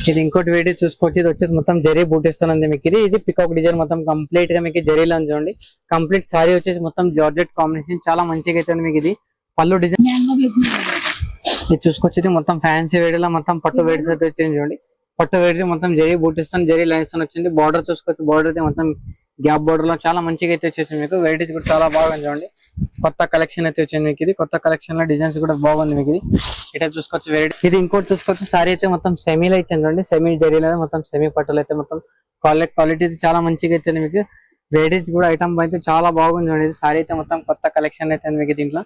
ఇది ఇంకోటి వెరైటీ చూసుకోవచ్చు. ఇది వచ్చేసి మొత్తం జరీ బూటిస్తుంది మీకు. ఇది పికాక్ డిజైన్ మొత్తం కంప్లీట్ గా మీకు జరీలో చూడండి. కంప్లీట్ సారీ వచ్చేసి మొత్తం జార్జెట్ కాంబినేషన్ చాలా మంచిగా అయితే మీకు. ఇది పళ్ళు డిజైన్ ఇది చూసుకోవచ్చు. ఇది మొత్తం ఫ్యాన్సీ వేడిలో మొత్తం పట్టు వేడిస్ అయితే వచ్చింది చూడండి. పట్టు వేడి మొత్తం జరీ బూటిస్తాను జరీ లైన్స్ వచ్చింది. బార్డర్ చూసుకోవచ్చు. బార్డర్ అయితే మొత్తం గ్యాప్ బార్డర్ లో చాలా మంచిగా అయితే వచ్చేసింది మీకు. వెరైటీస్ కూడా చాలా బాగుంది చూడండి. కొత్త కలెక్షన్ అయితే వచ్చింది మీకు. ఇది కొత్త కలెక్షన్ లో డిజైన్స్ కూడా బాగుంది మీకు. ఇది ఇట్లా చూసుకోవచ్చు వెరైటీ. ఇది ఇంకోటి చూసుకోవచ్చు. సారీ అయితే మొత్తం సెమీలో ఇచ్చింది చూడండి. సెమీ జరీలో మొత్తం సెమీ పట్టులు అయితే మొత్తం క్వాలిటీ చాలా మంచిగా అయితే మీకు. వెరైటీస్ కూడా ఐటమ్ అయితే చాలా బాగుంది చూడండి. ఇది సారీ అయితే మొత్తం కొత్త కలెక్షన్ అయితే మీకు. దీంట్లో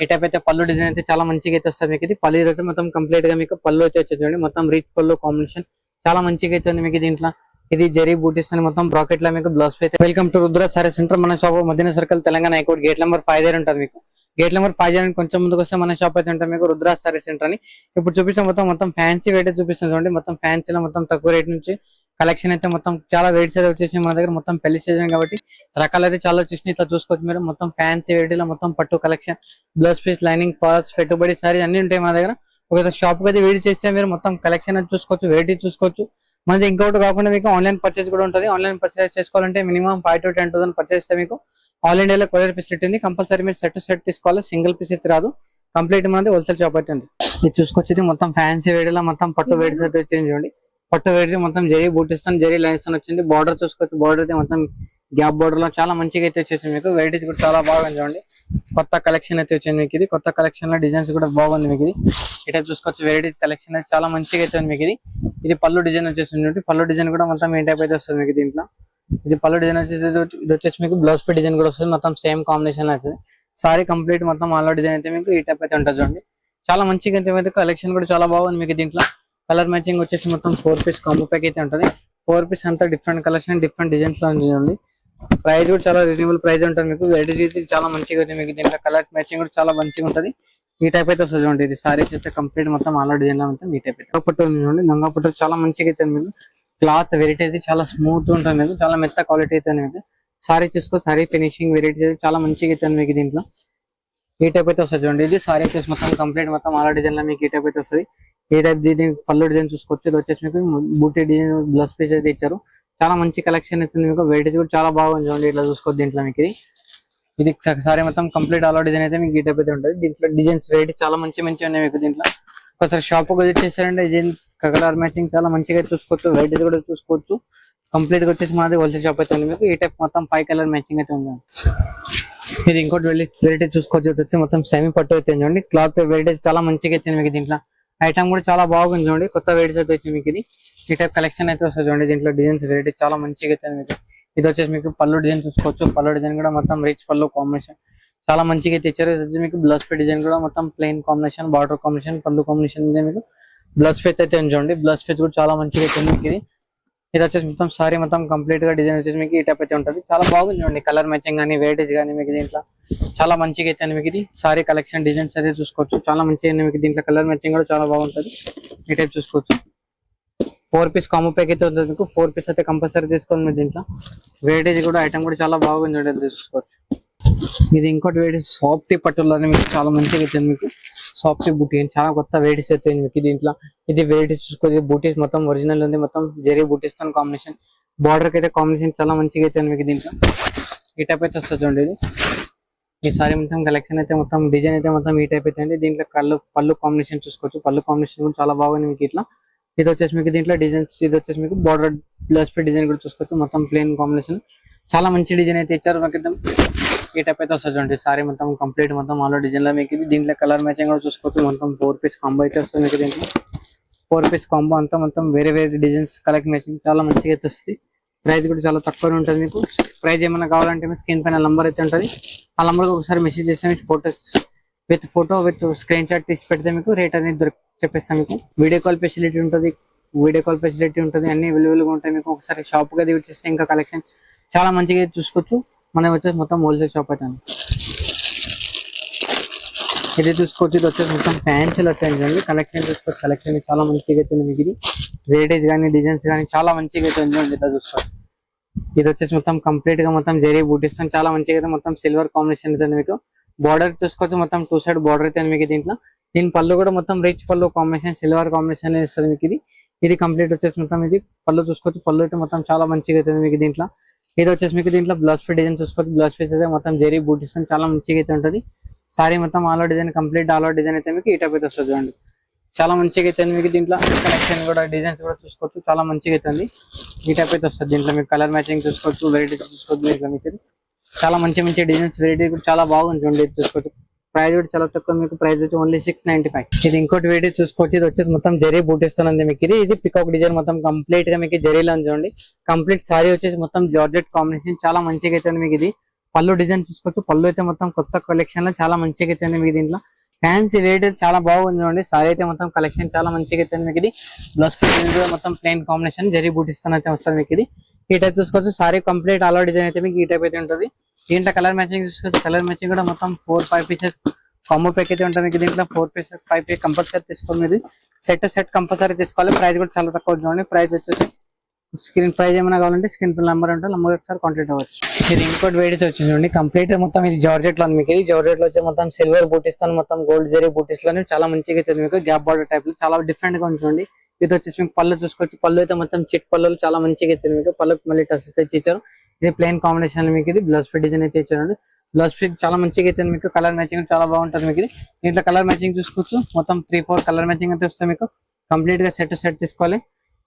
ఈ టైప్ అయితే పళ్ళు డిజైన్ అయితే చాలా మంచిగా అయితే వస్తుంది మీకు. ఇది పళ్ళు అయితే మొత్తం కంప్లీట్ గా మీకు పళ్ళు అయితే వచ్చేది చూడండి. మొత్తం రీచ్ పళ్ళు కాంబినేషన్ చాలా మంచిగా అయితే ఉంది మీకు. దీంట్లో ఇది జరీ బూటీస్ అని మొత్తం బ్రాకెట్ లో మీకు బ్లౌజ్ అయితే. Welcome to Rudra sari centre. మన shop Madina circle Telangana high court gate number 5 దగ్గర ఉంటుంది మీకు. గేట్ నెంబర్ 5 దగ్గర కొంచెం ముందుకు వస్తే మన షాప్ అయితే ఉంటుంది మీకు. రుద్ర సారీ సెంటర్ అని ఇప్పుడు చూపిస్తాం. మొత్తం ఫ్యాన్సీ వెయిట్ చూపిస్తాం చూడండి. మొత్తం ఫ్యాన్సీలో మొత్తం తక్కువ రేట్ నుంచి కలెక్షన్ అయితే మొత్తం చాలా వెయిట్స్ అయితే వచ్చేసి మన దగ్గర. మొత్తం పెళ్లి సీజన్ కాబట్టి రకాలు అయితే చాలా వచ్చేసినాయి. ఇట్లా చూసుకోవచ్చు మీరు. మొత్తం ఫ్యాన్సీ వెరైటీలో మొత్తం పట్టు collection, blouse piece, lining, falls, పెట్టుబడి సారీ అన్ని ఉంటాయి మన దగ్గర. ఒక షాప్ కి అయితే విజిట్ చేస్తే మీరు మొత్తం కలెక్షన్ అయితే చూసుకోవచ్చు, వెరైటీ చూసుకోవచ్చు. మనది ఇంకోటి కాకుండా మీకు ఆన్లైన్ పర్చేస్ కూడా ఉంటుంది. ఆన్లైన్ పర్చేస్ చేసుకోవాలంటే మినిమం 5 to 10,000 పర్చేస్ చేస్తే మీకు ఆల్ ఇండియాలో కొరియర్ ఫెసిలిటీ ఉంది. కంపల్సరీ మీరు సెట్ టు సెట్ తీసుకోవాలి. సింగిల్ పీస్ అయితే రాదు. కంప్లీట్ మనది హోల్సేల్ షాప్ అయితే ఉంది. ఇది చూసుకోవచ్చు. ఇది మొత్తం ఫ్యాన్సీ వేడిలో మొత్తం పట్టు వేడిస్ అయితే వచ్చింది చూడండి. పట్టు వేడి మొత్తం జరీ బూటిస్తాను జరీ లైన్స్ వచ్చింది. బార్డర్ చూసుకోవచ్చు. బార్డర్ అయితే మొత్తం గ్యాప్ బార్డర్ లో చాలా మంచిగా అయితే వచ్చేసింది మీకు. వెరైటీస్ కూడా చాలా బాగుంది చూడండి. కొత్త కలెక్షన్ అయితే వచ్చింది మీకు. ఇది కొత్త కలెక్షన్ లో డిజైన్స్ కూడా బాగుంది మీకు. ఇది ఇట్లా చూసుకోవచ్చు. వెరైటీస్ కలెక్షన్ అయితే చాలా మంచిగా అయితే ఉంది మీకు. ఇది పళ్ళు డిజైన్ వచ్చేసింది. పళ్ళు డిజైన్ కూడా మొత్తం ఏ టైప్ అయితే వస్తుంది మీకు. దీంట్లో ఇది పళ్ళు డిజైన్ వచ్చేసి ఇది వచ్చేసి మీకు బ్లౌజ్ పే డిజైన్ కూడా వస్తుంది. మొత్తం సేమ్ కాంబినేషన్ అవుతుంది. సారీ కంప్లీట్ మొత్తం ఆల్ డిజైన్ అయితే మీకు ఈ టైప్ అయితే ఉంటుంది చూడండి. చాలా మంచిగా అయితే కలెక్షన్ కూడా చాలా బాగుంది మీకు. దీంట్లో కలర్ మ్యాచింగ్ వచ్చేసి మొత్తం 4 పీస్ కాంబో ప్యాక్ అయితే ఉంటుంది. 4 పీస్ అంతా డిఫరెంట్ కలెక్షన్ డిఫరెంట్ డిజైన్స్ లో ఉంది. ప్రైస్ కూడా చాలా రీజనబుల్ ప్రైస్ ఉంటుంది మీకు. వెరైటీస్ చాలా మంచిగా ఉంది మీకు. దీంట్లో కలర్ మ్యాచింగ్ కూడా చాలా మంచిగా ఉంటుంది. ఈ టైప్ అయితే వస్తుంది చూడండి. ఇది సారీస్ అయితే కంప్లీట్ మొత్తం ఆల్ డిజైన్ లో ఉంటుంది. ఈ టైప్ అయితే పట్టు చూడండి. గంగా పట్టు చాలా మంచిగా అయితే మీకు. క్లాత్ వెరైటీ అయితే చాలా స్మూత్ ఉంటుంది మీకు. చాలా మెత్త క్వాలిటీ అయితే మీకు. సారీ చూసుకో సారీ ఫినిషింగ్ వెరైటీ అయితే చాలా మంచిగా అయితే మీకు. దీంట్లో ఈ టైప్ అయితే వస్తుంది చూడండి. ఇది సారీ వచ్చేసి మొత్తం కంప్లీట్ మొత్తం ఆల్ డిజైన్ లో మీకు ఈ టైప్ అయితే వస్తుంది. ఈ టైప్ దీని పళ్ళు డిజైన్ చూసుకోవచ్చు. ఇది వచ్చేసి మీకు బూటీ డిజైన్ బ్లౌజ్ పీస్ అయితే ఇచ్చారు. చాలా మంచి కలెక్షన్ అవుతుంది మీకు. వెరైటీస్ కూడా చాలా బాగుంది చూడండి. ఇట్లా చూసుకోవచ్చు. దీంట్లో మీకు ఇది సారీ మొత్తం కంప్లీట్ ఆల్ డిజైన్ అయితే మీకు ఈ టైప్ అయితే ఉంటుంది. దీంట్లో డిజైన్స్ వెరైటీ చాలా మంచి ఉన్నాయి మీకు. దీంట్లో ఒకసారి షాప్ విజిట్ చేశారంటే డిజైన్ కలర్ మ్యాచింగ్ చాలా మంచిగా చూసుకోవచ్చు. వెరైటీస్ కూడా చూసుకోవచ్చు. కంప్లీట్ గా వచ్చేసి మాది హోల్సేల్ షాప్ అయితే ఉంది మీకు. ఈ టైప్ మొత్తం 5 కలర్ మ్యాచింగ్ అయితే ఉంది. ఇది ఇంకోటి వెరైటీ చూసుకోవచ్చు. వచ్చి మొత్తం సెమీ పట్టు అయితే చూడండి. క్లాత్ వెరైటీస్ చాలా మంచిగా అయితే మీకు. దీంట్లో ఐటమ్ కూడా చాలా బాగుంది చూడండి. కొత్త వెరైటీస్ అయితే వచ్చి మీకు. ఇది ఈ టైప్ కలెక్షన్ అయితే వస్తుంది చూడండి. దీంట్లో డిజైన్స్ వెరైటీ చాలా మంచిగా అయితే మీకు. ఇది వచ్చేసి మీకు పళ్ళు డిజైన్ చూసుకోవచ్చు. పళ్ళు డిజైన్ కూడా మొత్తం రిచ్ పళ్ళు కాంబినేషన్ చాలా మంచిగా అయితే ఇచ్చారు. ఇది వచ్చి మీకు బ్లౌజ్ పే డిజైన్ కూడా మొత్తం ప్లెయిన్ కాంబినేషన్, బార్డర్ కాంబినేషన్, పళ్ళు కాంబినేషన్ ಇದೆ మీకు. బ్లౌజ్ పే అయితే చూడండి. బ్లౌజ్ పే కూడా చాలా మంచిగా అయితే మీకు. ఇది వచ్చేసి మొత్తం సారీ మొత్తం కంప్లీట్ గా డిజైన్ వచ్చేసి మీకు ఈ టైప్ అయితే ఉంటుంది. చాలా బాగుంది చూడండి. కలర్ మ్యాచింగ్ కానీ వెరైటీస్ కానీ మీకు దీంట్లో చాలా మంచిగా అయితే మీకు. ఇది సారీ కలెక్షన్ డిజైన్స్ అయితే చూసుకోవచ్చు. చాలా మంచిగా మీకు. దీంట్లో కలర్ మ్యాచింగ్ కూడా చాలా బాగుంటుంది. ఈ టైప్ చూసుకోవచ్చు. 4 పీస్ కాంబో ప్యాక్ అయితే ఉంటుంది మీకు. 4 పీస్ అయితే కంపల్సరీ తీసుకోండి మీరు. దీంట్లో వెరైటీస్ కూడా ఐటమ్ కూడా చాలా బాగుంది చూడండి. చూసుకోవచ్చు. ఇది ఇంకోటి వెరైటీ సాఫ్ట్ పట్టులోనే మీకు చాలా మంచిగా అయితే మీకు. సాఫ్ట్ బూటీ చాలా కొత్త వెరైటీస్ అయితే మీకు. దీంట్లో ఇది వెరైటీస్ చూసుకోవచ్చు. బూటీస్ మొత్తం ఒరిజినల్ ఉంది. మొత్తం జరీ బూటీస్ తో కాంబినేషన్, బార్డర్ అయితే కాంబినేషన్ చాలా మంచిగా అయితే మీకు. దీంట్లో ఈ టైప్ అయితే వస్తుంది చూడండి. ఇది ఈ సారీ మొత్తం కలెక్షన్ అయితే మొత్తం డిజైన్ అయితే మొత్తం ఈ టైప్ అయితే. దీంట్లో పళ్ళు కాంబినేషన్ చూసుకోవచ్చు. పళ్ళు కాంబినేషన్ కూడా చాలా బాగుంది మీకు. ఇట్లా ఇది వచ్చేసి మీకు దీంట్లో డిజైన్స్. ఇది వచ్చేసి మీకు బార్డర్ బ్లౌజ్ పే డిజైన్ కూడా చూసుకోవచ్చు. మొత్తం ప్లెయిన్ కాంబినేషన్ చాలా మంచి డిజైన్ అయితే ఇచ్చారు మీకు. ఈ టైప్ అయితే వస్తుంది చూడండి. సారీ మొత్తం కంప్లీట్ మొత్తం ఆల్ డిజైన్ లో మీకు. దీంట్లో కలర్ మ్యాచింగ్ కూడా చూసుకోవచ్చు. మొత్తం 4 పీస్ కాంబో అయితే వస్తుంది మీకు. దీంట్లో 4 పీస్ కాంబో అంతా మొత్తం వేరే డిజైన్స్ కలెక్ట్ మ్యాచింగ్ చాలా మంచిగా అయితే వస్తుంది. ప్రైస్ కూడా చాలా తక్కువ ఉంటుంది మీకు. ప్రైస్ ఏమైనా కావాలంటే మీ స్క్రీన్ పైన నంబర్ అయితే ఉంటుంది. ఆ నంబర్కి ఒకసారి మెసేజ్ చేస్తే మీకు ఫోటో విత్ స్క్రీన్ షాట్ తీసి పెడితే మీకు రేట్ అనేది చెప్పేస్తాను మీకు. వీడియో కాల్ ఫెసిలిటీ ఉంటుంది. అన్ని అవైలబుల్ గా ఉంటాయి మీకు. ఒకసారి షాప్ గా విజిట్ చేస్తే ఇంకా కలెక్షన్ చాలా మంచిగా చూసుకోవచ్చు. మనం వచ్చేసి మొత్తం హోల్సేల్ షాప్ అయితే ఇది చూసుకోవచ్చు. ఇది వచ్చేసి మొత్తం ఫ్యాన్సీలు వచ్చాయండి. కలెక్షన్ చూసుకోవచ్చు. కలెక్షన్ చాలా మంచిగా అయితే మీకు. ఇది వెరైటీస్ కానీ డిజైన్స్ కానీ చాలా మంచిగా అయితే ఉంది. ఇట్లా చూసుకోవచ్చు. ఇది వచ్చేసి మొత్తం కంప్లీట్ గా మొత్తం జరీ బూటీస్ చాలా మంచిగా అయితే మొత్తం సిల్వర్ కాంబినేషన్ అయితే మీకు. బార్డర్ చూసుకోవచ్చు. మొత్తం 2 సైడ్ బార్డర్ అయితే మీకు. దీంట్లో దీని పళ్ళు కూడా మొత్తం రిచ్ పళ్ళు కాంబినేషన్, సిల్వర్ కాంబినేషన్ ఇస్తుంది మీకు ఇది కంప్లీట్ వచ్చేసి మొత్తం ఇది పళ్ళు చూసుకోవచ్చు. పళ్ళు అయితే మొత్తం చాలా మంచిగా అవుతుంది మీకు దీంట్లో. ఇది వచ్చేసి మీకు దీంట్లో బ్లౌజ్ పీస్ డిజైన్ చూసుకోవచ్చు. బ్లౌజ్ పీస్ అయితే మొత్తం జరీ బూటీస్ చాలా మంచిగా అయితే ఉంటుంది. సారీ మొత్తం all over design complete all over design అయితే మీకు ఈ టైప్ అయితే వస్తుంది చూడండి. చాలా మంచిగా అయితే మీకు దీంట్లో కలెక్షన్ కూడా డిజైన్స్ కూడా చూసుకోవచ్చు. చాలా మంచిగా అవుతుంది ఈ టైప్ అయితే వస్తుంది. దీంట్లో మీకు కలర్ మ్యాచింగ్ చూసుకోవచ్చు, వెరైటీస్ చూసుకోవచ్చు. దీంట్లో మీకు చాలా మంచి మంచి డిజైన్స్ వెరైటీ కూడా చాలా బాగుంది చూడండి. ఇది చూసుకోవచ్చు. ప్రైస్ కూడా చాలా తక్కువ, మీకు ప్రైస్ వచ్చి ఓన్లీ 695. ఇది ఇంకోటి వెరైటీ చూసుకోవచ్చు. ఇది వచ్చేసి మొత్తం జరీ బూటిస్తుంది మీకు ఇది పికాక్ డిజైన్ మొత్తం కంప్లీట్ గా మీకు జరీలో చూడండి. కంప్లీట్ సారీ వచ్చేసి మొత్తం జార్జెట్ కాంబినేషన్ చాలా మంచిగా అయితే మీకు ఇది పళ్ళు డిజైన్ చూసుకోవచ్చు. పళ్ళు అయితే మొత్తం కొత్త కలెక్షన్ లో చాలా మంచిగా అయితే మీకు దీంట్లో ఫ్యాన్సీ రేట్ చాలా బాగుంది చూడండి. సారీ అయితే మొత్తం కలెక్షన్ చాలా మంచిగా అయితే మీకు ఇది బ్లౌజ్ పీస్ కూడా మొత్తం ప్లెయిన్ కాంబినేషన్ జరీ బూటిస్తాన్ అయితే వస్తుంది మీకు ఇది. ఈ టైప్ చూసుకోవచ్చు. Sorry complete all over design అయితే మీకు ఈ టైప్ అయితే ఉంటుంది. దీంట్లో కలర్ మ్యాచింగ్ చూసుకోవచ్చు. కలర్ మ్యాచింగ్ కూడా మొత్తం 4-5 పీసెస్ కాంబో ప్యాక్ అయితే ఉంటుంది మీకు దీంట్లో. 4 పీసెస్ 5 పీస్ కంపల్సరీ తీసుకోవాలి. మీరు సెట్ కంపల్సరీ తీసుకోవాలి. ప్రైస్ కూడా చాలా తక్కువ చూడండి. ప్రైస్ వచ్చేసి స్క్రీన్ ప్రైస్ ఏమైనా కావాలంటే స్క్రీన్ పై నెంబర్ ఉంటుంది, నెంబర్ ఒకసారి కాంటాక్ట్ అవ్వచ్చు. ఇది ఇంకోటి వెరైటీస్ వచ్చింది చూడండి. కంప్లీట్ మొత్తం ఇది జార్జెట్ లో మీకు ఇది జార్జెట్ లో వచ్చి మొత్తం సిల్వర్ బూటీస్ తో మొత్తం గోల్డ్ జరీ బూటీస్ లోనే చాలా మంచిగా అయితే మీకు గ్యాప్ బార్డర్ టైప్ లో చాలా డిఫరెంట్ గా ఉంది చూడండి. ఇది వచ్చేసి మీకు పళ్ళు చూసుకోవచ్చు. పళ్ళు అయితే మొత్తం చిట్ పళ్ళు చాలా మంచిగా అయితే మీకు పళ్ళకి మళ్ళీ టచ్ అయితే ఇచ్చారు. ఇది ప్లెయిన్ కాంబినేషన్ మీకు ఇది బ్లౌజ్ పీస్ డిజైన్ అయితే ఇచ్చారండి. బ్లౌజ్ పీస్ చాలా మంచిగా అయితే మీకు కలర్ మ్యాచింగ్ చాలా బాగుంటుంది మీకు ఇది. దీంట్లో కలర్ మ్యాచింగ్ చూసుకోవచ్చు. మొత్తం 3-4 కలర్ మ్యాచింగ్ అయితే వస్తాయి మీకు. కంప్లీట్ గా సెట్ తీసుకోవాలి.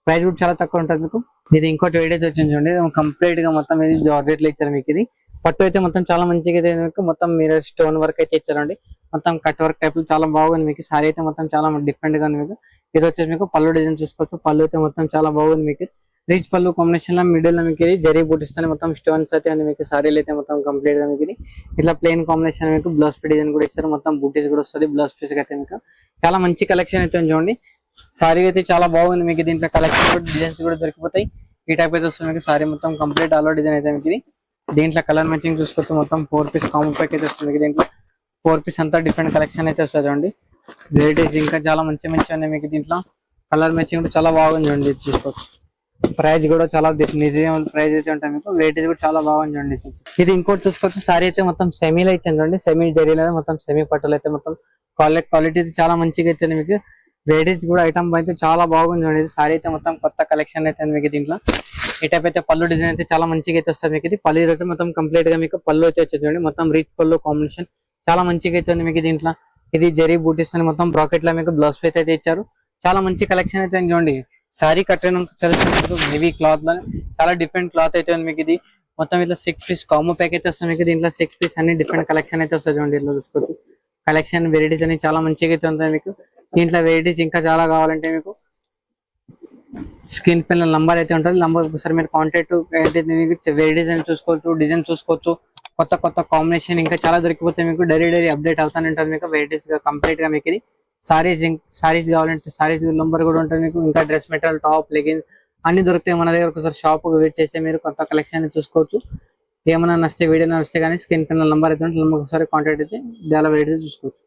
ప్రైస్ కూడా చాలా తక్కువ ఉంటుంది మీకు. ఇది ఇంకోటి వెరైటీస్ వచ్చింది చూడండి. కంప్లీట్ గా మొత్తం ఇది జార్జెట్ లో ఇచ్చారు మీకు ఇది. పట్టు అయితే మొత్తం చాలా మంచిగా అయితే మీకు మొత్తం మీరు స్టోన్ వర్క్ అయితే ఇచ్చారండి. మొత్తం కట్ వర్క్ టైప్ లో చాలా బాగుంది మీకు. సారీ అయితే మొత్తం చాలా డిఫరెంట్ గా ఉంది మీకు. ఇది వచ్చేసి మీకు పళ్ళు డిజైన్ చూసుకోవచ్చు. పళ్ళు అయితే మొత్తం చాలా బాగుంది మీకు. రిచ్ పళ్ళు కాంబినేషన్ లో మిడిల్ లో మీకు జరీ బూటిస్తాను మొత్తం స్టోన్స్ అయితే ఉంది మీకు. సారీలు అయితే మొత్తం కంప్లీట్ గా మీకు ఇట్లా ప్లెయిన్ కాంబినేషన్ మీకు బ్లౌజ్ పీస్ డిజైన్ కూడా ఇస్తారు. మొత్తం బూటీస్ కూడా వస్తుంది బ్లౌజ్ పీస్ అయితే మీకు. చాలా మంచి కలెక్షన్ అయితే చూడండి. సారీ అయితే చాలా బాగుంది మీకు. దీంట్లో కలెక్షన్ కూడా డిజైన్స్ కూడా దొరికిపోతాయి. ఈ టైప్ అయితే వస్తుంది మీకు. సారీ మొత్తం కంప్లీట్ ఆల్ ఓవర్ డిజైన్ అయితే మీకు. దీంట్లో కలర్ మ్యాచింగ్ చూసుకోవచ్చు. మొత్తం 4 పీస్ కాంబో ప్యాక్ అయితే వస్తుంది. దీంట్లో 4 పీస్ అంతా డిఫరెంట్ కలెక్షన్ అయితే వస్తుంది చూడండి. వెరైటీస్ ఇంకా చాలా మంచి ఉన్నాయి మీకు. దీంట్లో కలర్ మ్యాచింగ్ కూడా చాలా బాగుంది చూడండి. చూసుకోవచ్చు. ప్రైస్ కూడా చాలా రీజనబుల్ ప్రైస్ అయితే ఉంటాయి మీకు. వెరైటీస్ కూడా చాలా బాగుంది చూడండి. ఇది ఇంకోటి చూసుకోవచ్చు. సారీ అయితే మొత్తం సెమీలో ఇచ్చాను చూడండి. సెమీ జరీలో మొత్తం సెమీ పట్టులు అయితే మొత్తం క్వాలిటీ అయితే చాలా మంచిగా అయితే మీకు. వెరైటీస్ కూడా ఐటమ్ అయితే చాలా బాగుంది చూడండి. సారీ అయితే మొత్తం కొత్త కలెక్షన్ అయితే మీకు. దీంట్లో ఈ టైప్ అయితే పళ్ళు డిజైన్ అయితే చాలా మంచిగా అయితే వస్తుంది మీకు. ఇది పళ్ళు అయితే మొత్తం కంప్లీట్ గా మీకు పళ్ళు అయితే వచ్చేది చూడండి. మొత్తం రిచ్ పళ్ళు కాంబినేషన్ చాలా మంచిగా అయితే ఉంది మీకు. దీంట్లో ఇది జరీ బూటీస్ అని మొత్తం బ్రాకెట్ లో మీకు బ్లౌజ్ పీస్ అయితే ఇచ్చారు. చాలా మంచి కలెక్షన్ అయితే చూడండి. సారీ కట్టిన హెవీ క్లాత్ లో చాలా డిఫరెంట్ క్లాత్ అయితే ఉంది మీకు. ఇది మొత్తం ఇట్లా 6 పీస్ కాంబో ప్యాక్ అయితే వస్తుంది మీకు. దీంట్లో 6 పీస్ అన్ని డిఫరెంట్ కలెక్షన్ అయితే వస్తుంది చూడండి. ఇట్లా చూసుకోవచ్చు. కలెక్షన్ వెరైటీస్ అని చాలా మంచిగా అయితే ఉంటాయి మీకు. దీంట్లో వెరైటీస్ ఇంకా చాలా కావాలంటే మీకు స్క్రీన్ పైన నంబర్ అయితే ఉంటుంది. నంబర్ ఒకసారి మీరు కాంటాక్ట్ వెరైటీస్ అని చూసుకోవచ్చు, డిజైన్ చూసుకోవచ్చు. కొత్త కాంబినేషన్ ఇంకా చాలా దొరికిపోతాయి మీకు. డైలీ అప్డేట్ అవుతానే ఉంటుంది మీకు. వెరైటీస్ కంప్లీట్ గా మీకు ఇది సారీస్ కావాలంటే సారీస్ నంబర్ కూడా ఉంటుంది మీకు. ఇంకా డ్రెస్ మెటీరియల్, టాప్, లెగిన్స్ అన్ని దొరుకుతాయి మన దగ్గర. ఒకసారి షాప్ విజిట్ చేస్తే మీరు కొత్త కలెక్షన్ చూసుకోవచ్చు. ఏమైనా నచ్చితే వీడియో నచ్చితే కానీ స్క్రీన్ పైన నంబర్ అయితే ఉంటుంది. ఒకసారి కాంటాక్ట్ అయితే చాలా వెరైటీస్ చూసుకోవచ్చు.